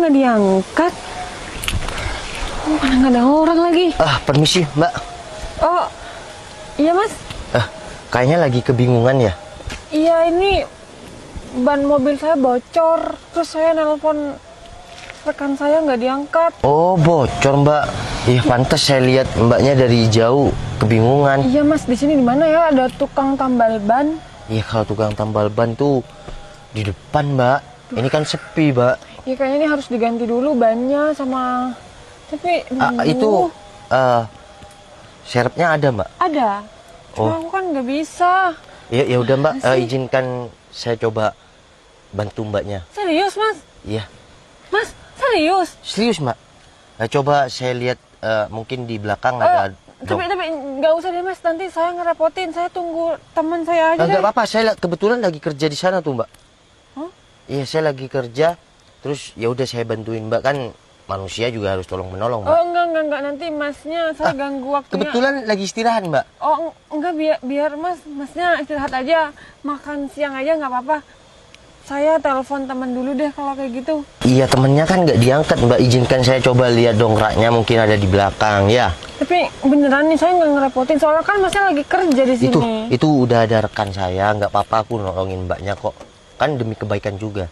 nggak diangkat? Mana nggak ada orang lagi? Permisi, Mbak. Oh, iya Mas. Kayaknya lagi kebingungan ya. Iya, ini ban mobil saya bocor. Terus saya nelpon rekan saya nggak diangkat. Oh, bocor, Mbak. Iya, pantas saya lihat Mbaknya dari jauh kebingungan. Iya Mas, di sini di mana ya ada tukang tambal ban? Iya, kalau tukang tambal ban tuh di depan, Mbak. Ini kan sepi, Mbak. Iya, kayaknya ini harus diganti dulu bannya sama. Tapi Itu serepnya ada, Mbak? ada. Cuma aku kan nggak bisa. Ya udah, Mbak. Masih. Izinkan saya coba bantu Mbaknya. Serius Mas? Iya, Mas, serius? serius, Mbak. Coba saya lihat mungkin di belakang ada. Tapi nggak usah deh Mas, nanti saya ngerepotin. Saya tunggu teman saya aja Nggak deh. apa-apa, saya kebetulan lagi kerja di sana tuh, Mbak. Hah? Iya, saya lagi kerja. Terus ya udah saya bantuin, Mbak. Kan manusia juga harus tolong menolong, Mbak. Oh enggak, nanti Masnya saya ganggu waktunya. Kebetulan lagi istirahat, Mbak. Oh enggak, biar Masnya istirahat aja, makan siang aja nggak apa-apa. Saya telepon teman dulu deh kalau kayak gitu. Iya, temennya kan nggak diangkat, Mbak. Izinkan saya coba lihat dongkraknya, mungkin ada di belakang, ya. Tapi beneran nih, saya nggak ngerepotin soalnya kan Masnya lagi kerja di sini. Itu udah ada rekan saya, nggak apa-apa, aku nolongin Mbaknya kok. Kan demi kebaikan juga.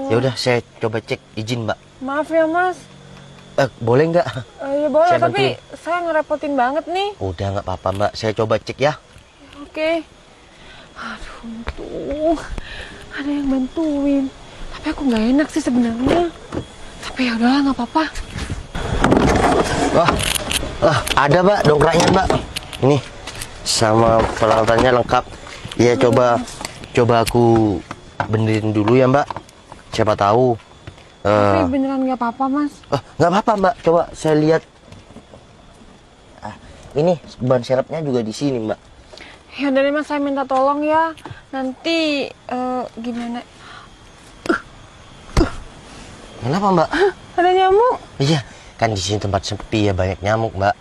Ya udah, saya coba cek, izin, Mbak. Maaf ya Mas. Boleh nggak? Ya boleh, Saya tapi bantuin. saya ngerepotin banget nih. Udah, nggak apa-apa, Mbak. Saya coba cek ya. Oke. Aduh, tuh ada yang bantuin. Tapi aku nggak enak sih sebenarnya. Tapi ya udahlah, nggak apa-apa. Ada, Mbak, dongkraknya, Mbak. Ini sama peralatannya lengkap. Ya, coba aku benerin dulu ya, Mbak. Siapa tahu. Tapi beneran nggak apa-apa Mas. Nggak apa-apa, Mbak. Coba saya lihat. Ini ban serepnya juga di sini, Mbak. Ya dari Mas, saya minta tolong ya. Nanti gimana? Kenapa, Mbak? Ada nyamuk. Iya, kan di sini tempat sepi ya, banyak nyamuk, Mbak.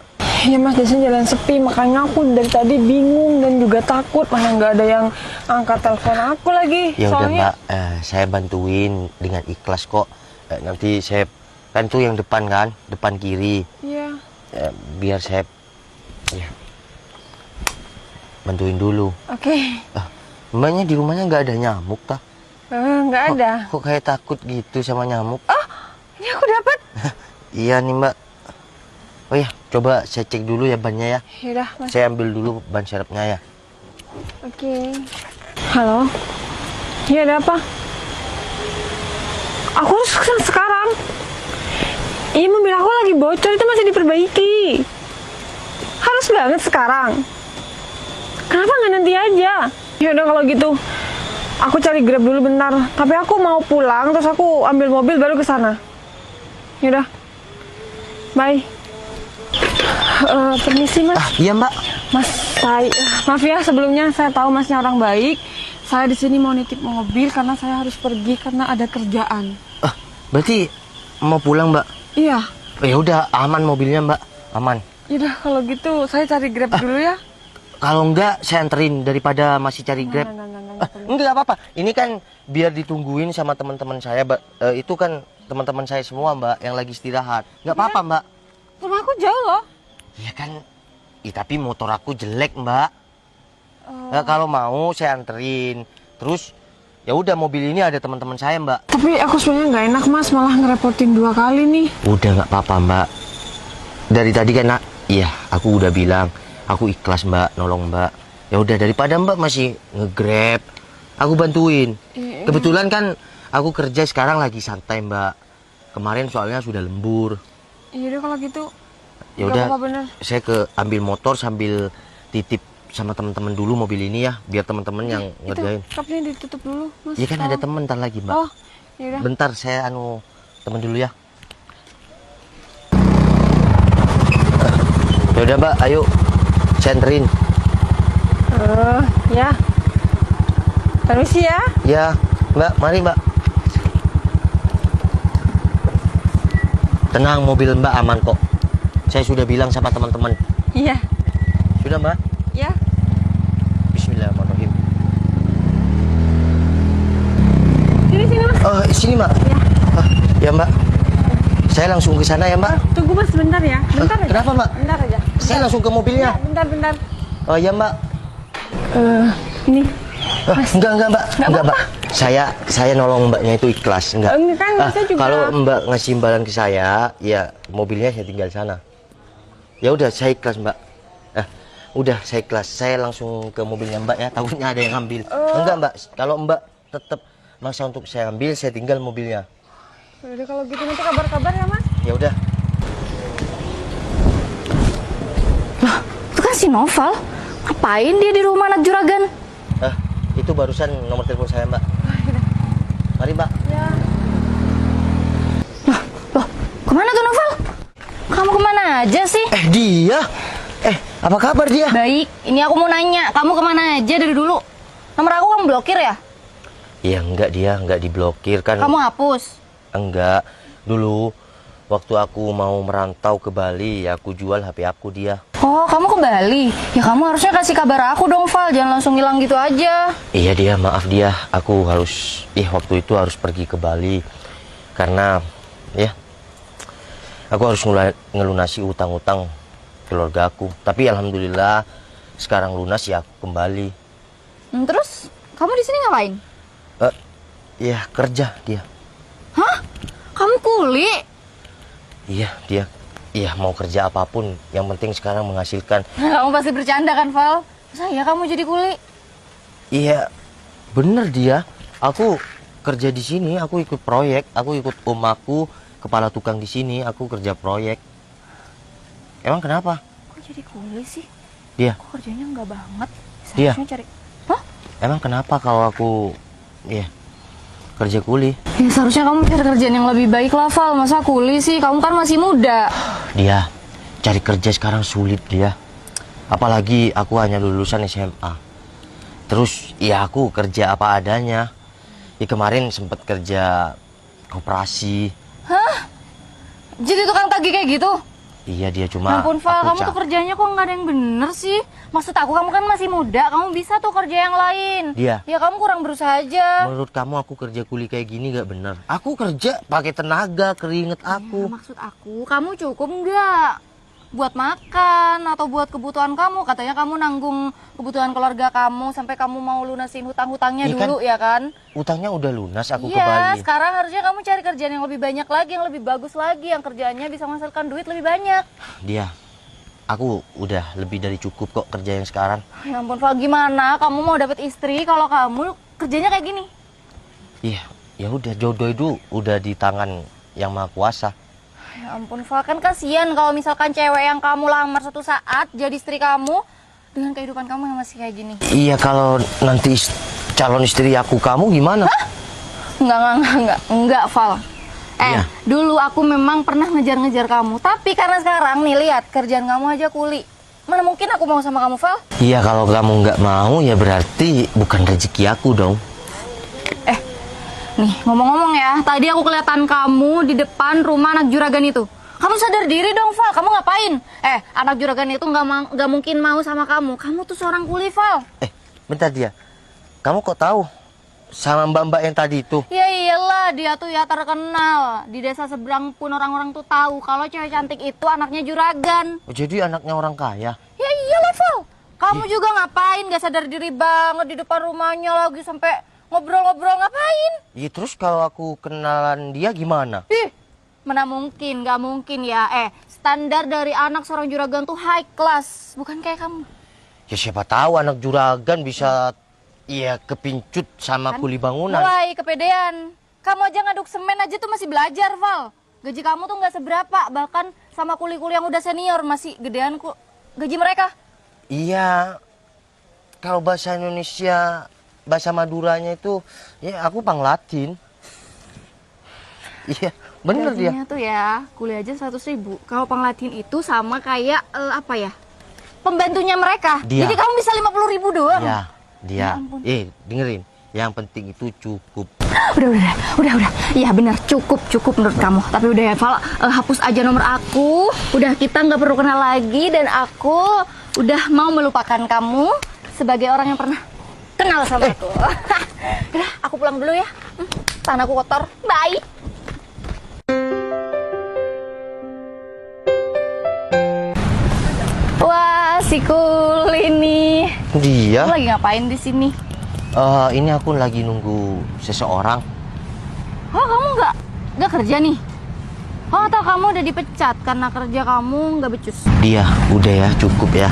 Ya Mas, di sini jalan sepi, makanya aku dari tadi bingung dan juga takut, mana nggak ada yang angkat telepon aku lagi. Ya udah, Soalnya Mbak, saya bantuin dengan ikhlas kok. Nanti saya kan tuh yang depan kan, depan kiri. iya. Biar saya bantuin dulu. Oke. Mbaknya di rumahnya nggak ada nyamuk tah? Nggak ada. Kok kayak takut gitu sama nyamuk? Ini aku dapat. Iya nih, Mbak. Oh ya, coba saya cek dulu ya bannya ya. Yaudah Mas. Saya ambil dulu ban serepnya ya. Oke. Halo. Iya, ada apa? Aku harus kesana sekarang. Iya, mobil aku lagi bocor, itu masih diperbaiki. Harus banget sekarang. Kenapa nggak nanti aja? Ya udah kalau gitu, aku cari Grab dulu bentar. Tapi aku mau pulang, terus aku ambil mobil baru ke sana. Ya udah. Bye. Permisi Mas. Iya, Mbak. Mas, maaf ya sebelumnya, saya tahu Masnya orang baik. Saya di sini mau nitip mobil karena saya harus pergi karena ada kerjaan. Berarti mau pulang, Mbak? Iya. Ya udah, aman mobilnya, Mbak. Aman. Yaudah kalau gitu saya cari Grab dulu ya. Kalau enggak, saya anterin daripada masih cari Grab. Enggak apa-apa. Ini kan biar ditungguin sama teman-teman saya, Mbak. Itu kan teman-teman saya semua, Mbak, yang lagi istirahat. Enggak apa-apa, Mbak. Rumah aku jauh loh. Iya kan. Tapi motor aku jelek, Mbak. Kalau mau saya anterin. Terus ya udah, mobil ini ada teman-teman saya, Mbak. Tapi aku sebenarnya nggak enak Mas, malah ngerepotin 2 kali nih. Udah nggak apa-apa, Mbak. Dari tadi kan, iya, aku udah bilang aku ikhlas, Mbak, nolong Mbak. Ya udah, daripada Mbak masih nge-Grab, aku bantuin. Kebetulan kan aku kerja sekarang lagi santai, Mbak. Kemarin soalnya sudah lembur. Iya udah kalau gitu. Ya Nggak udah, apa-apa, bener. saya ambil motor sambil titip sama teman-teman dulu mobil ini ya, biar teman-teman yang ngerjain. Itu kapnya ditutup dulu Mas. Iya kan ada temen ntar lagi, Mbak. Oh, yaudah. Bentar, saya temen dulu ya. Ya udah, Mbak, ayo saya anterin. Ya. Permisi ya. Ya, Mbak, mari, Mbak. Tenang, mobil Mbak aman kok. Saya sudah bilang sama teman-teman. Iya. Sudah, Mbak? Ya. Bismillahirrahmanirrahim. Sini Mas. Sini, Mbak. Ya. Ya, Mbak. Saya langsung ke sana ya Mbak. Tunggu Mas, bentar ya. Bentar aja. Kenapa Mbak? Bentar aja. Saya langsung ke mobilnya. Bentar. Oh iya Mbak. Ini. Enggak Mbak. Enggak Mbak. Saya nolong Mbaknya itu ikhlas. Enggak. Ini kan saya juga. Kalau Mbak ngasih imbalan ke saya, ya mobilnya saya tinggal sana. Ya udah saya ikhlas Mbak. Udah saya ikhlas. Saya langsung ke mobilnya Mbak ya. Takutnya ada yang ambil. Enggak Mbak. Kalau Mbak tetap maksa untuk saya ambil, saya tinggal mobilnya. Udah kalau gitu nanti kabar-kabar ya Mas. Ya udah. Loh, itu kan si Noval. Ngapain dia di rumah anak juragan? Itu barusan nomor telepon saya Mbak. Mari Mbak. Ya. Loh, kemana tuh Noval? Kamu kemana aja sih? Dia. Apa kabar dia? Baik, ini aku mau nanya. Kamu kemana aja dari dulu? Nomor aku kamu blokir ya? Ya enggak, dia enggak diblokir kan. Kamu hapus? Enggak. Dulu waktu aku mau merantau ke Bali, ya aku jual HP aku dia. Oh, kamu ke Bali? Ya kamu harusnya kasih kabar aku dong, Val. Jangan langsung hilang gitu aja. Iya dia, maaf dia. Aku harus, waktu itu harus pergi ke Bali. Karena, aku harus ngelunasi utang-utang keluarga aku. Tapi alhamdulillah sekarang lunas ya aku kembali. Terus, kamu di sini ngapain? Ya kerja dia. Hah? Kamu kuli? Iya dia. Iya mau kerja apapun. Yang penting sekarang menghasilkan. Kamu pasti bercanda kan, Val? Saya kamu jadi kuli. Iya, bener dia. Aku kerja di sini, aku ikut proyek, aku ikut om aku, kepala tukang di sini, aku kerja proyek. Emang kenapa? Kok jadi kuli sih? Dia. Kok kerjanya nggak banget? Dia. Seharusnya cari. Hah? Emang kenapa kalau aku, kerja kuli? Ya seharusnya kamu cari kerjaan yang lebih baik lah, Val. Masa kuli sih? Kamu kan masih muda. Dia, cari kerja sekarang sulit dia. Apalagi aku hanya lulusan SMA. Terus ya aku kerja apa adanya. Kemarin sempat kerja koperasi. Hah? Jadi tukang tagih kayak gitu? Iya dia cuma. Ampun Val, kamu tuh capek. kerjanya kok nggak ada yang bener sih? Maksud aku kamu kan masih muda, kamu bisa tuh kerja yang lain. Dia. Ya kamu kurang berusaha aja. Menurut kamu aku kerja kuli kayak gini gak bener? Aku kerja pakai tenaga, keringet Ya, aku. maksud aku, kamu cukup nggak buat makan atau buat kebutuhan kamu? Katanya kamu nanggung kebutuhan keluarga kamu sampai kamu mau lunasin hutang-hutangnya Iya dulu ya kan? Utangnya udah lunas aku ke Iya, Bali. sekarang harusnya kamu cari kerjaan yang lebih banyak lagi, yang lebih bagus lagi, yang kerjaannya bisa menghasilkan duit lebih banyak. Dia, aku udah lebih dari cukup kok kerja yang sekarang. Ya ampun Val, gimana kamu mau dapet istri kalau kamu kerjanya kayak gini? Iya, ya udah jodoh itu udah di tangan yang maha kuasa. Ya ampun Val, kan kasihan kalau misalkan cewek yang kamu lamar suatu saat jadi istri kamu dengan kehidupan kamu yang masih kayak gini. Iya, kalau nanti calon istri aku kamu gimana? Hah? Enggak Val. Iya. Dulu aku memang pernah ngejar-ngejar kamu, tapi karena sekarang nih lihat kerjaan kamu aja kuli. Mana mungkin aku mau sama kamu, Val? Iya, kalau kamu nggak mau ya berarti bukan rezeki aku dong. Nih, ngomong-ngomong ya, tadi aku kelihatan kamu di depan rumah anak juragan itu. Kamu sadar diri dong, Val. Kamu ngapain? Anak juragan itu nggak mungkin mau sama kamu. Kamu tuh seorang kuli, Val. Bentar dia. Kamu kok tahu sama mbak-mbak yang tadi itu? Ya iyalah, dia tuh ya terkenal. Di desa seberang pun orang-orang tuh tahu kalau cewek cantik itu anaknya juragan. Oh, jadi anaknya orang kaya? Ya iyalah, Val. Kamu juga ngapain? Gak sadar diri banget di depan rumahnya lagi sampai ngobrol-ngobrol ngapain? Ya terus kalau aku kenalan dia gimana? Mana mungkin, gak mungkin ya. Standar dari anak seorang juragan tuh high class, bukan kayak kamu. Ya siapa tahu anak juragan bisa kepincut sama kuli bangunan. Mulai kepedean. Kamu aja ngaduk semen aja tuh masih belajar, Val. Gaji kamu tuh nggak seberapa, bahkan sama kuli-kuli yang udah senior masih gedean gaji mereka. Iya. Kalau bahasa Indonesia, bahasa Maduranya itu ya aku panglatin. Iya, bener dia. Gajinya tuh ya, kuliah aja 100.000. Kalau panglatin itu sama kayak pembantunya mereka. Dia. Jadi kamu bisa 50.000 doang. Ya, dia. Ya ampun. Dengerin. Yang penting itu cukup. Udah. Iya benar, cukup menurut kamu. Tapi udah ya, Val, hapus aja nomor aku. Udah kita nggak perlu kenal lagi dan aku udah mau melupakan kamu sebagai orang yang pernah kenal sama aku. Udah, aku pulang dulu ya. Tanganku kotor. Bye. Dia? Kamu lagi ngapain di sini? Ini aku lagi nunggu seseorang. Oh, kamu nggak kerja nih? Oh, atau kamu udah dipecat karena kerja kamu nggak becus? Dia, udah ya, cukup ya.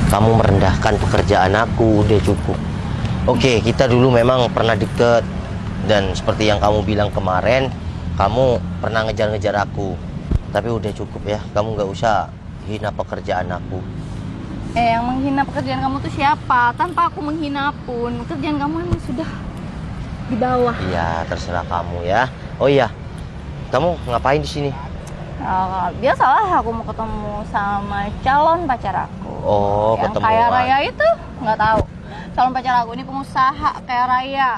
Kamu merendahkan pekerjaan aku, udah cukup. Oke, kita dulu memang pernah deket. Dan seperti yang kamu bilang kemarin, kamu pernah ngejar-ngejar aku. Tapi udah cukup ya, kamu nggak usah hina pekerjaan aku. Yang menghina pekerjaan kamu tuh siapa? Tanpa aku menghina pun, kerjaan kamu emang sudah di bawah. Iya, terserah kamu ya. Oh iya, kamu ngapain di sini? Biasalah aku mau ketemu sama calon pacar aku. Oh, yang ketemuan. kaya raya itu nggak tahu. Calon pacar aku ini pengusaha kaya raya,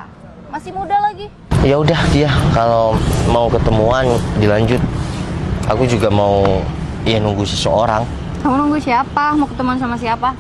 masih muda lagi. Ya udah dia, kalau mau ketemuan dilanjut. Aku juga mau ya nunggu seseorang. Kamu nunggu siapa? Mau ketemuan sama siapa?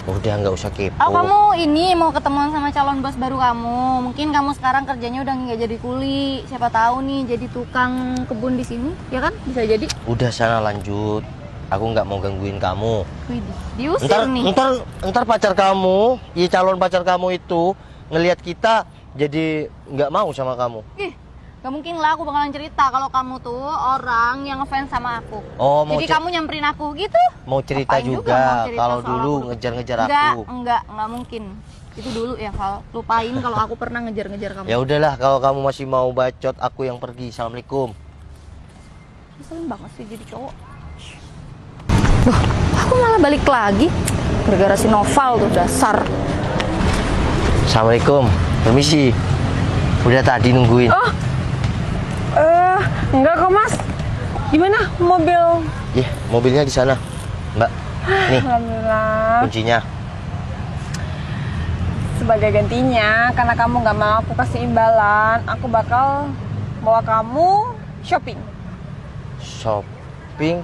Udah nggak usah kepo. Oh, kamu ini mau ketemuan sama calon bos baru kamu. Mungkin kamu sekarang kerjanya udah nggak jadi kuli. Siapa tahu nih jadi tukang kebun di sini, ya kan? Bisa jadi. Udah sana lanjut. Aku nggak mau gangguin kamu. Widih, diusir nih. Ntar pacar kamu, ya calon pacar kamu itu ngelihat kita jadi nggak mau sama kamu. Ih, gak mungkin lah aku bakalan cerita kalau kamu tuh orang yang ngefans sama aku. Oh, mau jadi kamu nyamperin aku gitu? mau cerita Ngapain juga mau cerita kalau soal dulu aku? ngejar-ngejar Enggak, aku. enggak mungkin. Itu dulu ya, Val. Lupain kalau aku pernah ngejar-ngejar kamu. Ya udahlah, kalau kamu masih mau bacot, aku yang pergi. Assalamualaikum. Ngeselin banget sih jadi cowok. Loh, aku malah balik lagi. Gara-gara si Noval tuh, dasar. Assalamualaikum. Permisi. Udah tadi nungguin. Oh, enggak kok mas. Gimana mobil? Iya, mobilnya di sana, Mbak. Nih, Alhamdulillah. kuncinya. Sebagai gantinya, karena kamu nggak mau aku kasih imbalan, aku bakal bawa kamu shopping. Shopping?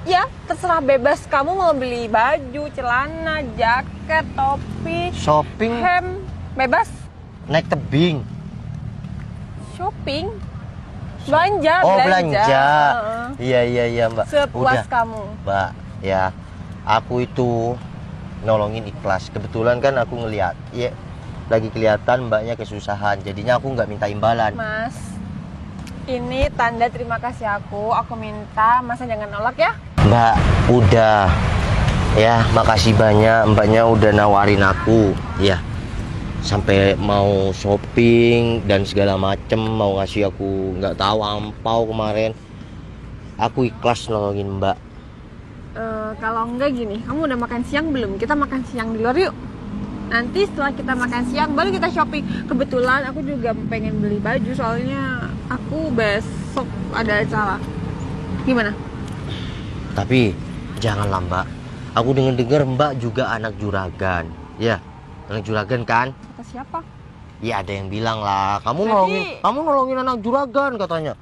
Ya, terserah bebas. Kamu mau beli baju, celana, jaket, topi, Shopping? hem, bebas. Naik tebing? Shopping, belanja, Oh, belanja. Heeh. Iya, Mbak. Sepuas Udah, kamu. Mbak, ya. Aku itu nolongin ikhlas. Kebetulan kan aku ngeliat, ya, lagi kelihatan mbaknya kesusahan. Jadinya aku nggak minta imbalan. Mas, ini tanda terima kasih aku. Aku minta masa jangan nolak ya. Mbak, udah. Ya, makasih banyak. Mbaknya udah nawarin aku. Ya, sampai mau shopping dan segala macem, mau ngasih aku nggak tahu ampau kemarin. Aku ikhlas nolongin mbak. Kalau enggak gini, kamu udah makan siang belum? Kita makan siang di luar yuk. Nanti setelah kita makan siang baru kita shopping. Kebetulan aku juga pengen beli baju, soalnya aku besok ada acara. Gimana? Tapi janganlah mbak. Aku dengar mbak juga anak juragan. Ya, anak juragan kan? Kata siapa? Ya ada yang bilang lah, Jadi- kamu nolongin anak juragan katanya.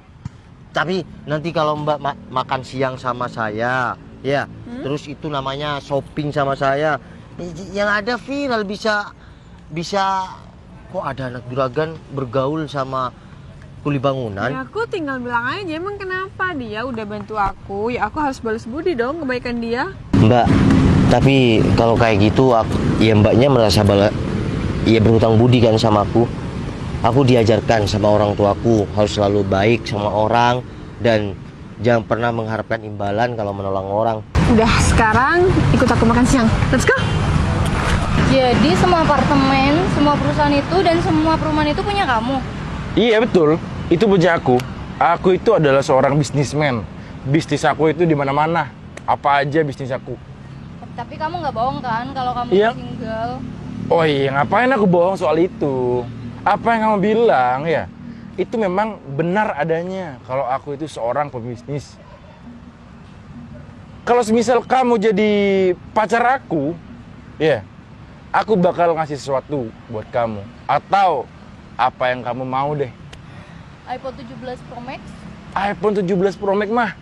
Tapi nanti kalau mbak makan siang sama saya, ya, terus itu namanya shopping sama saya, yang ada viral bisa kok ada anak juragan bergaul sama kuli bangunan. Ya aku tinggal bilang aja, emang kenapa dia udah bantu aku? Ya aku harus balas budi dong kebaikan dia. Mbak, tapi kalau kayak gitu ya mbaknya merasa ya berhutang budi kan sama aku. Aku diajarkan sama orang tuaku harus selalu baik sama orang dan jangan pernah mengharapkan imbalan kalau menolong orang. Udah, sekarang ikut aku makan siang. Let's go. Jadi semua apartemen, semua perusahaan itu dan semua perumahan itu punya kamu. Iya betul, itu punya aku. Aku itu adalah seorang bisnismen. Bisnis aku itu di mana-mana. Apa aja bisnis aku. Tapi kamu nggak bohong kan kalau kamu Iya. single? Oh iya, ngapain aku bohong soal itu? Apa yang kamu bilang ya? Itu memang benar adanya kalau aku itu seorang pebisnis. Kalau semisal kamu jadi pacar aku, ya, aku bakal ngasih sesuatu buat kamu. Atau apa yang kamu mau deh. iPhone 17 Pro Max? iPhone 17 Pro Max mah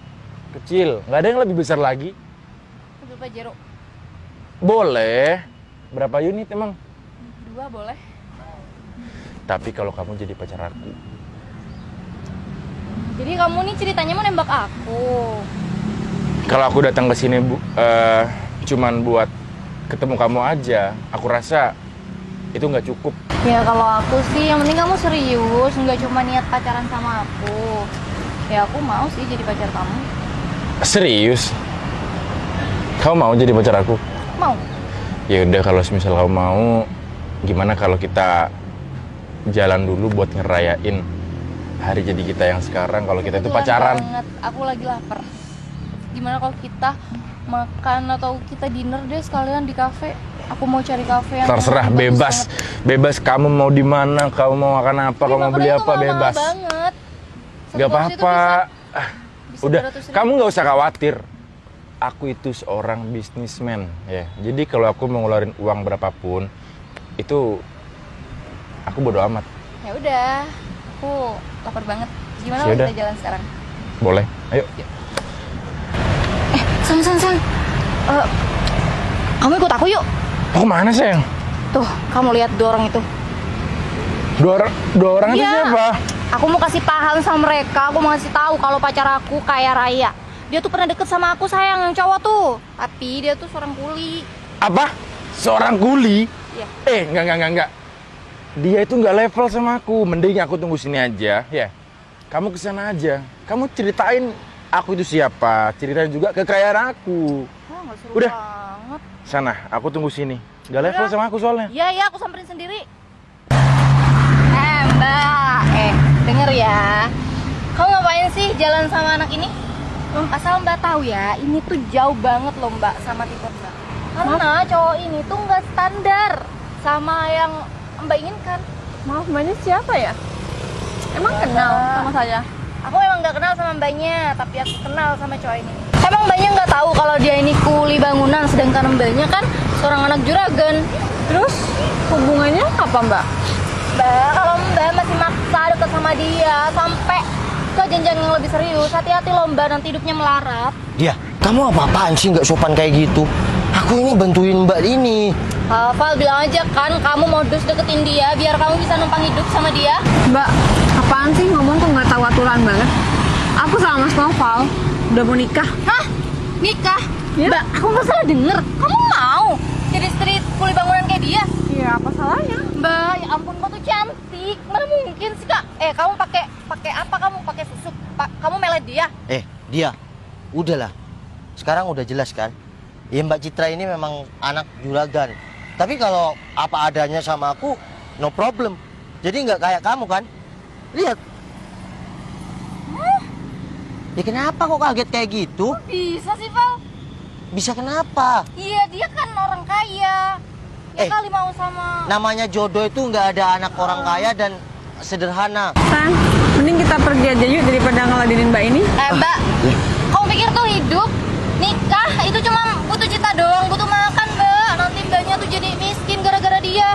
kecil, nggak ada yang lebih besar lagi. Mobil Pajero? Boleh. Berapa unit emang? 2 boleh. Tapi kalau kamu jadi pacar aku, Jadi kamu nih ceritanya mau nembak aku. kalau aku datang ke sini cuman buat ketemu kamu aja. Aku rasa itu nggak cukup. Ya kalau aku sih yang penting kamu serius, nggak cuma niat pacaran sama aku. Ya aku mau sih jadi pacar kamu. Serius? Kamu mau jadi pacar aku? Mau. Ya udah, kalau misal kamu mau, gimana kalau kita jalan dulu buat ngerayain hari jadi kita yang sekarang, kalau kita itu Kebetulan pacaran. banget, aku lagi lapar. Gimana kalau kita makan atau kita dinner deh sekalian di kafe? Aku mau cari kafe yang Terserah, bagus bebas. banget. Bebas kamu mau di mana, kamu mau makan apa, Tapi kamu mau beli makannya apa, tuh mahal bebas. banget. Satu Gak porsi tuh apa-apa. bisa Udah, 200.000. kamu nggak usah khawatir. Aku itu seorang bisnismen, ya. Jadi kalau aku mau ngeluarin uang berapapun, itu aku bodo amat. Ya udah, aku lapar banget. Gimana kalau Yaudah. kita jalan sekarang? Boleh, ayo. Sang. Kamu ikut aku yuk. Mau kemana, sayang? Tuh, kamu lihat dua orang itu. Dua orang itu Iya. siapa? Aku mau kasih paham sama mereka. Aku mau kasih tahu kalau pacar aku kaya raya. Dia tuh pernah deket sama aku, sayang, yang cowok tuh. Tapi dia tuh seorang kuli. Apa? Seorang kuli? Iya. Enggak. Dia itu nggak level sama aku. Mending aku tunggu sini aja, ya. Kamu kesana aja. Kamu ceritain aku itu siapa. Ceritain juga kekayaan aku. Wah, nggak seru Udah. banget. Sana, aku tunggu sini. Nggak level Udah. sama aku soalnya. Iya, aku samperin sendiri. Mbak. Denger ya. Kamu ngapain sih jalan sama anak ini? Asal Mbak tahu ya, ini tuh jauh banget loh Mbak sama tipe Mbak. Karena cowok ini tuh nggak standar sama yang Mbak inginkan. Maaf, mbaknya siapa ya? Emang kenal sama saya? Aku emang nggak kenal sama Mbaknya, tapi aku kenal sama cowok ini. Emang Mbaknya nggak tahu kalau dia ini kuli bangunan, sedangkan Mbaknya kan seorang anak juragan. Terus hubungannya apa, Mbak? Mbak, kalau Mbak masih maksa deket sama dia sampai ke jenjang yang lebih serius, hati-hati loh Mbak, nanti hidupnya melarat. Dia, kamu apa-apaan sih nggak sopan kayak gitu? Aku ini bantuin mbak ini. Val bilang aja kan kamu modus deketin dia biar kamu bisa numpang hidup sama dia. Mbak, apaan sih ngomong kok nggak tahu aturan banget? Aku sama Mas Noval udah mau nikah. Hah? Nikah? Ya. Mbak, aku nggak salah denger. Kamu mau jadi istri kuli bangunan kayak dia? Iya, apa salahnya? Mbak, ya ampun, kau tuh cantik. Mana mungkin sih kak? Kamu pakai apa? Kamu pakai susu? Kamu melet dia? Dia, udahlah. Sekarang udah jelas kan? Ya Mbak Citra ini memang anak juragan. Tapi kalau apa adanya sama aku, no problem. Jadi nggak kayak kamu kan? Lihat. Ya kenapa kok kaget kayak gitu? Bisa sih Val? Bisa kenapa? Iya, dia kan orang kaya. Ya kali mau sama. Namanya jodoh itu nggak ada anak orang kaya dan sederhana. San, mending kita pergi aja yuk daripada ngeladenin mbak ini. Mbak, kamu pikir tuh hidup nikah itu cuma butuh cita doang, butuh makan Mbak. Nanti Mbaknya tuh jadi miskin gara-gara dia.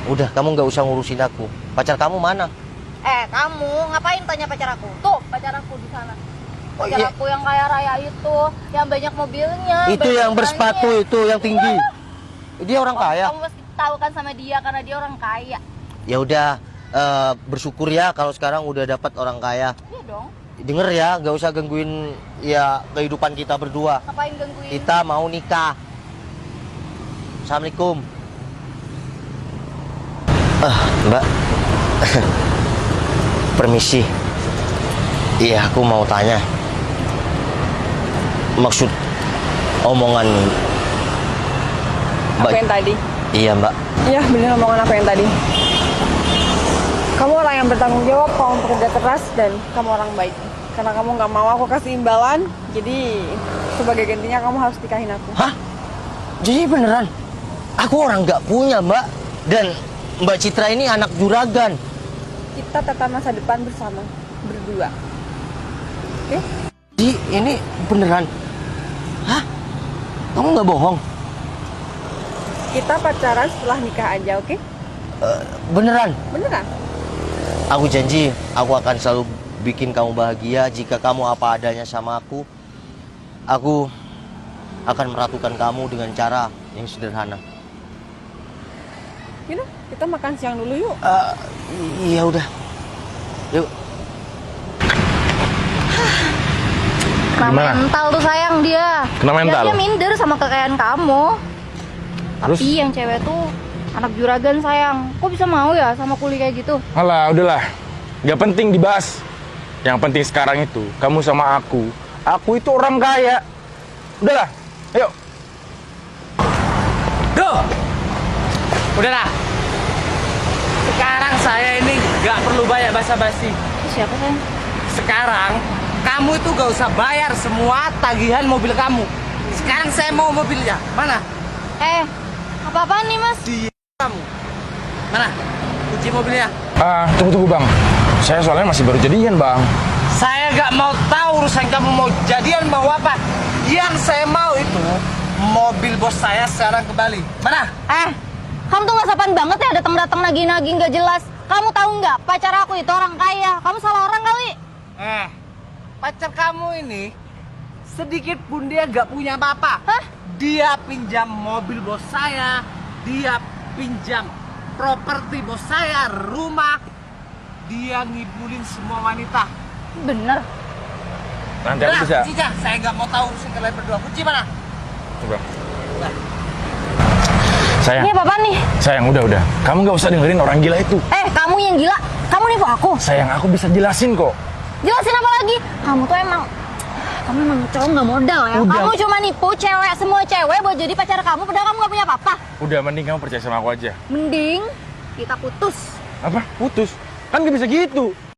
Udah, kamu nggak usah ngurusin aku. Pacar kamu mana? Kamu ngapain tanya pacar aku? Tuh, pacar aku di sana. Oh, Pacar iya. aku yang kaya raya itu, yang banyak mobilnya. Itu banyak yang rumahnya. bersepatu itu, yang tinggi. Dia orang kaya. Kamu pasti tahu kan sama dia karena dia orang kaya. Ya udah, bersyukur ya kalau sekarang udah dapat orang kaya. Iya dong. Denger ya, nggak usah gangguin ya kehidupan kita berdua. Ngapain gangguin? Kita mau nikah. Assalamualaikum. Mbak. Permisi. Iya, aku mau tanya. Maksud omongan Apa yang tadi? Iya, Mbak. Iya, bener omongan aku yang tadi. Kamu orang yang bertanggung jawab, kamu bekerja keras, dan kamu orang baik. Karena kamu nggak mau aku kasih imbalan, jadi sebagai gantinya kamu harus nikahin aku. Hah? Jadi beneran? Aku orang nggak punya, Mbak. Dan Mbak Citra ini anak juragan. Kita tata masa depan bersama, berdua. Oke? Jadi ini beneran? Hah? Kamu nggak bohong? Kita pacaran setelah nikah aja, oke? Beneran? Beneran? Aku janji, aku akan selalu bikin kamu bahagia. Jika kamu apa adanya sama aku akan meratukan kamu dengan cara yang sederhana. Yaudah, kita makan siang dulu yuk. Iya udah. Yuk. Kena Gimana? mental tuh sayang dia. Kena mental? Dia minder sama kekayaan kamu. Terus? Tapi yang cewek tuh anak juragan sayang. Kok bisa mau ya sama kuli kayak gitu? Alah, udahlah. Gak penting dibahas. Yang penting sekarang itu, kamu sama aku. Aku itu orang kaya. Udahlah, ayo. Duh! Udahlah. Sekarang saya ini gak perlu banyak basa-basi. Siapa sayang? Sekarang kamu itu gak usah bayar semua tagihan mobil kamu. Sekarang saya mau mobilnya. Mana? Apa-apaan nih mas? Di kamu. Mana? Kunci mobilnya. Tunggu bang. Saya soalnya masih baru jadian bang. Saya gak mau tahu urusan kamu mau jadian mau apa. Yang saya mau itu mobil bos saya sekarang kembali. Mana? Kamu tuh gak sopan banget ya datang-datang nagih-nagih nggak jelas. Kamu tahu nggak pacar aku itu orang kaya. Kamu salah orang kali. Pacar kamu ini sedikit pun dia gak punya apa-apa. Hah? Dia pinjam mobil bos saya, dia pinjam properti bos saya, rumah. Dia ngibulin semua wanita. Bener. Nanti aku bisa. Cica, saya gak mau tahu urusan kalian berdua. Kunci mana? Coba. Sayang, Ini apa-apaan nih? sayang udah. Kamu gak usah dengerin orang gila itu. Kamu yang gila. Kamu nipu aku. Sayang, aku bisa jelasin kok. Jelasin apa lagi? Kamu emang cowok nggak modal ya. Udah. Kamu cuma nipu semua cewek buat jadi pacar kamu, padahal kamu nggak punya apa-apa. Udah, mending kamu percaya sama aku aja. Mending kita putus. Apa? Putus? Kan gak bisa gitu.